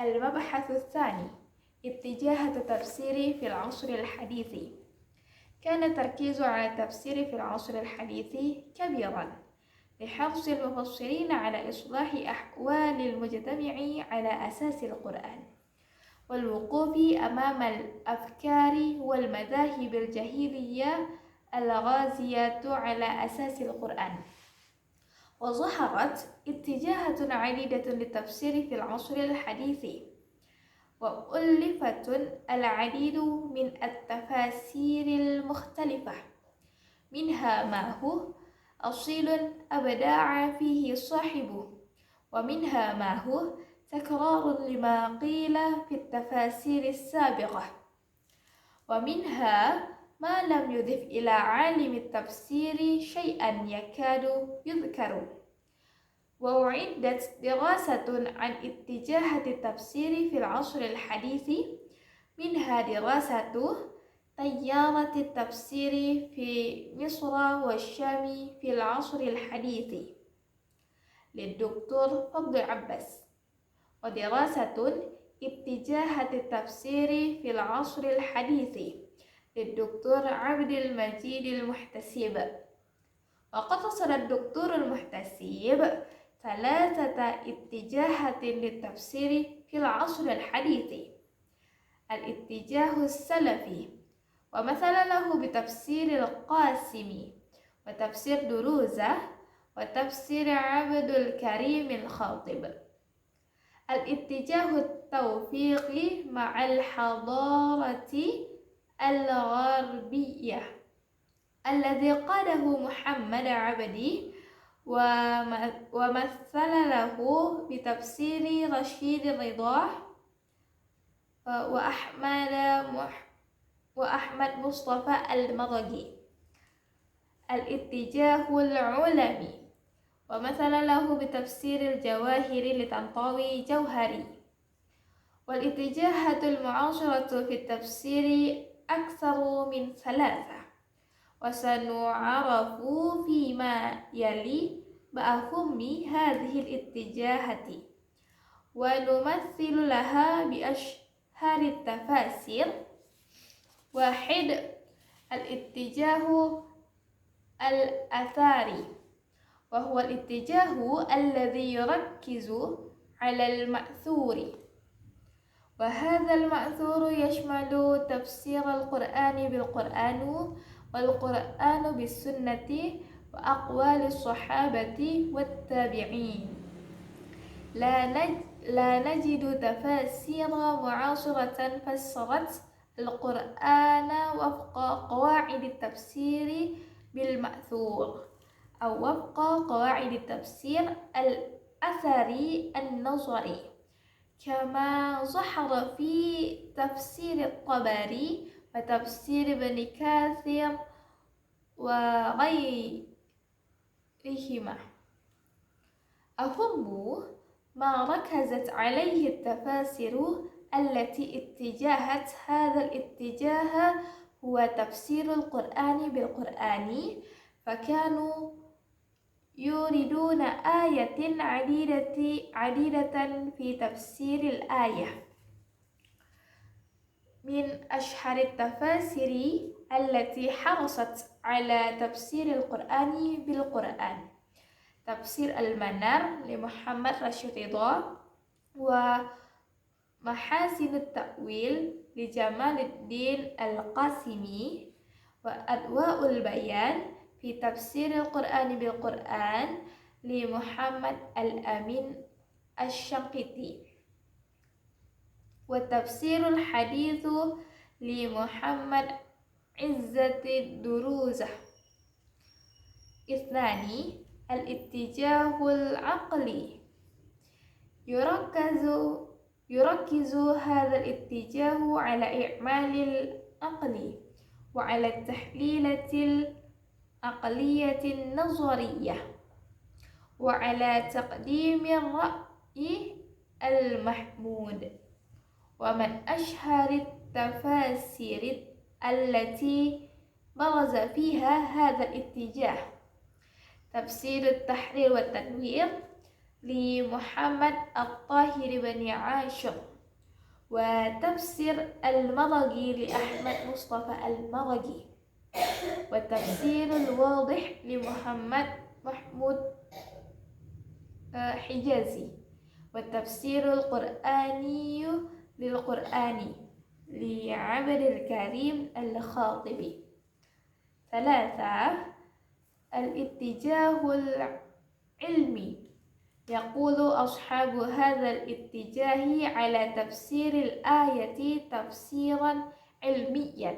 المبحث الثاني: اتجاهات التفسير في العصر الحديث. كان التركيز على التفسير في العصر الحديث كبيرا لحرص المفسرين على إصلاح أحوال المجتمع على أساس القرآن، والوقوف أمام الأفكار والمذاهب الجاهلية الغازية على أساس القرآن. وظهرت اتجاهات عديدة للتفسير في العصر الحديث، وألفت العديد من التفاسير المختلفة، منها ما هو أصيل أبداع فيه صاحبه، ومنها ما هو تكرار لما قيل في التفاسير السابقة، ومنها ما لم يضف إلى عالم التفسير شيئا يكاد يذكر. وأعدت دراسة عن اتجاهات التفسير في العصر الحديث، منها دراسة تيارة التفسير في مصر والشام في العصر الحديث للدكتور فضل عباس، ودراسة اتجاهات التفسير في العصر الحديث للدكتور عبد المجيد المحتسب. وقد قصد الدكتور المحتسب 3 اتجاهات للتفسير في العصر الحديث: الاتجاه السلفي، ومثل له بتفسير القاسم، وتفسير دروزة، وتفسير عبد الكريم الخاطب. الاتجاه التوفيقي مع الحضارة الغربية الذي قاده محمد عبدي، ومثل له بتفسير رشيد رضا وأحمد مصطفى المرغي. الاتجاه العلمي، ومثل له بتفسير الجواهر لطنطاوي جوهري. والاتجاهات المعاصرة في التفسير أكثر من 3، وسنعرف فيما يلي بأهم هذه الاتجاهات، ونمثل لها بأشهر التفاسير. 1. الاتجاه الأثري، وهو الاتجاه الذي يركز على المأثور، وهذا المأثور يشمل تفسير القرآن بالقرآن، والقرآن بالسنة، وأقوال الصحابة والتابعين. لا نجد تفاسير معاصرة فسرت القرآن وفق قواعد التفسير بالمأثور، أو وفق قواعد التفسير الأثري النظري، كما ظهر في تفسير الطبري وتفسير ابن كثير وغيرهما. أهم ما ركزت عليه التفاسير التي اتجاهت هذا الاتجاه هو تفسير القرآن بالقرآن، فكانوا يوردون آيات عديدة في تفسير الآية. من أشهر التفاسير التي حرصت على تفسير القرآن بالقرآن تفسير المنار لمحمد رشيد رضا، ومحاسن التأويل لجمال الدين القاسمي، وأضواء البيان في تفسير القرآن بالقرآن لمحمد الأمين الشنقيطي، والتفسير الحديث لمحمد عزة الدروزة. 2. الاتجاه العقلي، يركز هذا الاتجاه على إعمال العقل وعلى التحليلة العقلية النظرية، وعلى تقديم الرأي المحمود. ومن أشهر التفاسير التي برز فيها هذا الاتجاه تفسير التحرير والتنوير، لمحمد الطاهر بن عاشر، وتفسير المرغي لأحمد مصطفى المرغي، والتفسير الواضح لمحمد محمود حجازي، والتفسير القرآني للقرآن لعبد الكريم الخاطبي. 3. الاتجاه العلمي. يقول أصحاب هذا الاتجاه على تفسير الآية تفسيرا علميا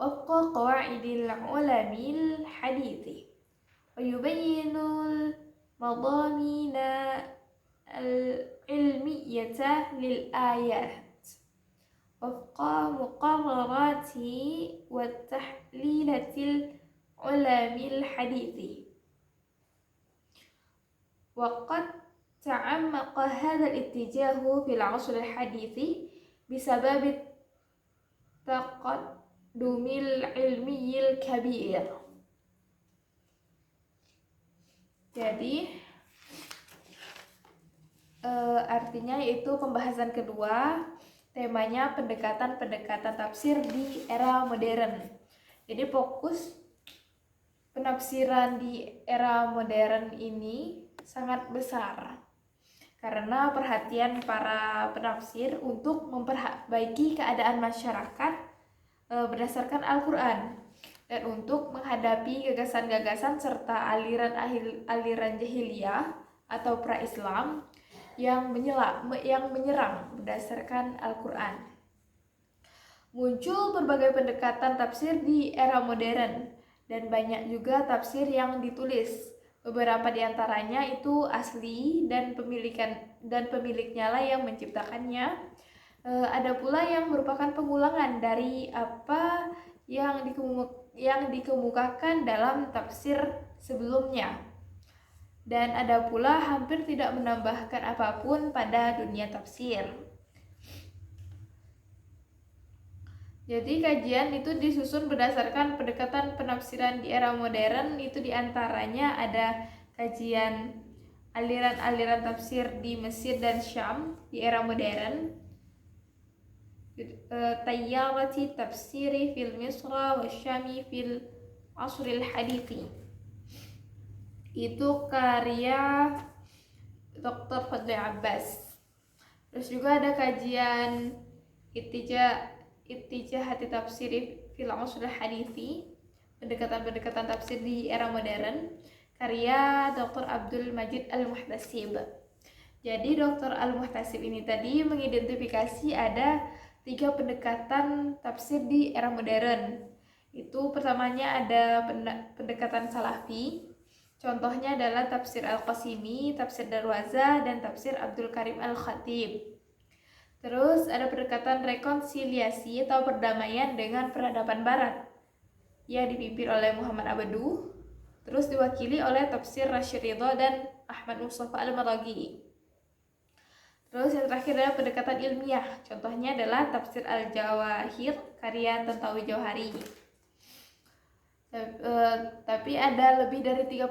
وفق قواعد العلم الحديث، ويبين المضامين العلمية للآيات وفق مقررات وتحليلات العلم الحديث. وقد تعمق هذا الاتجاه في العصر الحديث بسبب التقدم العلمي الكبير. Jadi artinya itu pembahasan kedua, temanya pendekatan-pendekatan tafsir di era modern. Jadi fokus penafsiran di era modern ini sangat besar karena perhatian para penafsir untuk memperbaiki keadaan masyarakat berdasarkan Al-Quran dan untuk menghadapi gagasan-gagasan serta aliran jahiliyah atau pra-Islam yang menyerang berdasarkan Al-Quran. Muncul berbagai pendekatan tafsir di era modern dan banyak juga tafsir yang ditulis. Beberapa di antaranya itu asli dan pemiliknya lah yang menciptakannya. Ada pula yang merupakan pengulangan dari apa yang dikemukakan dalam tafsir sebelumnya. Dan ada pula hampir tidak menambahkan apapun pada dunia tafsir. Jadi kajian itu disusun berdasarkan pendekatan penafsiran di era modern. Itu diantaranya ada kajian aliran-aliran tafsir di Mesir dan Syam di era modern, tayyarati tafsiri fil Misra wa Syami fil asril hadithi. Itu karya Dr. Fadli Abbas. Terus juga ada kajian Ittijahati tafsiri fil asril hadithi, pendekatan-pendekatan tafsir di era modern, karya Dr. Abdul Majid Al-Muhtasib. Jadi Dr. Al-Muhtasib ini tadi mengidentifikasi ada 3 pendekatan tafsir di era modern. Itu pertamanya ada pendekatan salafi. Contohnya adalah tafsir Al-Qasimi, tafsir Darwaza, dan tafsir Abdul Karim Al-Khatib. Terus ada pendekatan rekonsiliasi atau perdamaian dengan peradaban barat yang dipimpin oleh Muhammad Abduh, terus diwakili oleh tafsir Rasyid Ridha dan Ahmad Mustafa Al-Maraghi. Terus yang terakhir adalah pendekatan ilmiah. Contohnya adalah tafsir Al-Jawahir karya Tantawi Jauhari. Tapi ada lebih dari 3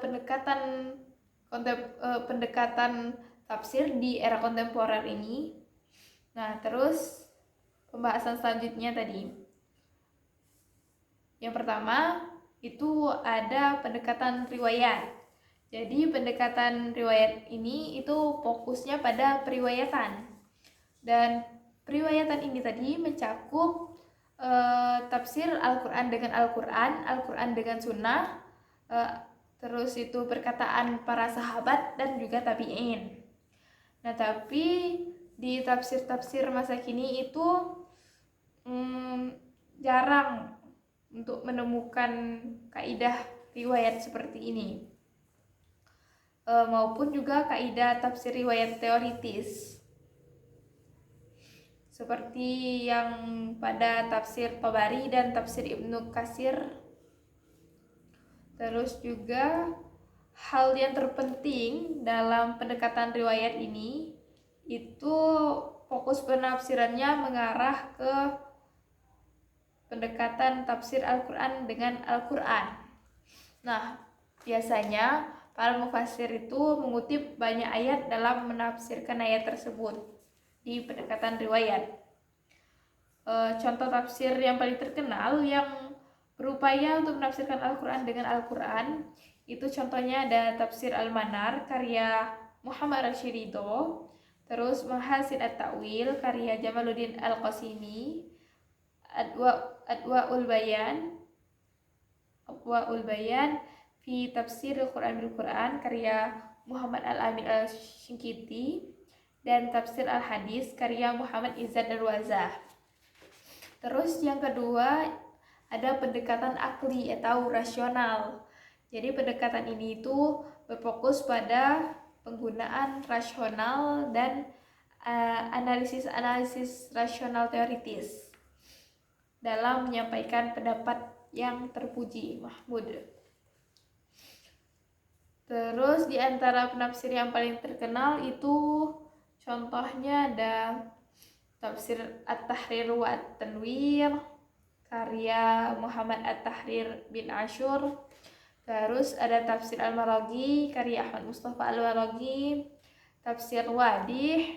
pendekatan tafsir di era kontemporer ini. Nah, terus pembahasan selanjutnya tadi. Yang pertama itu ada pendekatan riwayat. Jadi pendekatan riwayat ini itu fokusnya pada periwayatan. Dan periwayatan ini tadi mencakup tafsir Al-Quran dengan Al-Quran, Al-Quran dengan Sunnah, terus itu perkataan para sahabat dan juga tabi'in. Nah, tapi di tafsir-tafsir masa kini itu jarang untuk menemukan kaidah riwayat seperti ini, maupun juga kaidah tafsir riwayat teoritis seperti yang pada tafsir Tabari dan tafsir Ibnu Katsir. Terus juga hal yang terpenting dalam pendekatan riwayat ini itu fokus penafsirannya mengarah ke pendekatan tafsir Al-Quran dengan Al-Quran. Nah, biasanya para mufassir itu mengutip banyak ayat dalam menafsirkan ayat tersebut di pendekatan riwayat. Contoh tafsir yang paling terkenal yang berupaya untuk menafsirkan Al-Quran dengan Al-Quran itu contohnya ada tafsir Al-Manar karya Muhammad Rashidito, terus Mahasin At-Ta'wil karya Jamaluddin Al-Qasimi, Adwa'ul Bayan fi Tafsir Al-Quran bil-Quran karya Muhammad Al-Amin Al-Shinkiti, dan Tafsir Al-Hadis karya Muhammad Izzad Al-Wazah. Terus yang kedua ada pendekatan akli atau rasional. Jadi pendekatan ini itu berfokus pada penggunaan rasional dan analisis rasional teoritis dalam menyampaikan pendapat yang terpuji, Mahmud. Terus di antara penafsir yang paling terkenal itu contohnya ada Tafsir At-Tahrir wa At-Tanwir karya Muhammad At-Tahrir bin Ashur. Terus ada Tafsir Al-Maraghi karya Ahmad Mustafa Al-Maraghi, Tafsir Wadih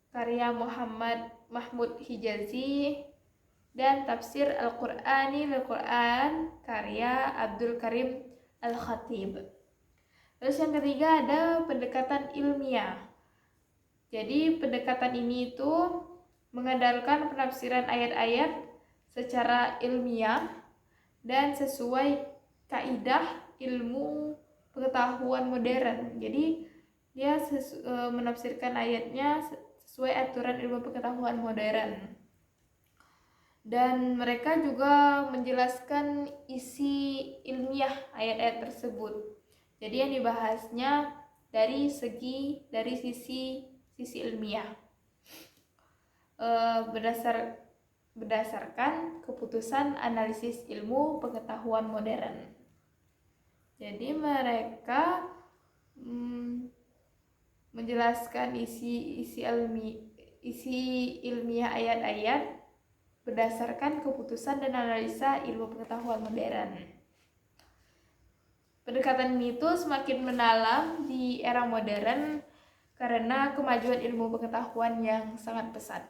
karya Muhammad Mahmud Hijazi, dan Tafsir Al-Qur'ani lil-Qur'an karya Abdul Karim Al-Khatib. Terus yang ketiga ada pendekatan ilmiah. Jadi pendekatan ini itu mengandalkan penafsiran ayat-ayat secara ilmiah dan sesuai kaidah ilmu pengetahuan modern. Jadi dia menafsirkan ayatnya sesuai aturan ilmu pengetahuan modern. Dan mereka juga menjelaskan isi ilmiah ayat-ayat tersebut. Jadi yang dibahasnya dari sisi ilmiah, berdasarkan keputusan analisis ilmu pengetahuan modern. Jadi mereka menjelaskan isi ilmiah ayat-ayat berdasarkan keputusan dan analisa ilmu pengetahuan modern. Pendekatan ini itu semakin mendalam di era modern karena kemajuan ilmu pengetahuan yang sangat pesat.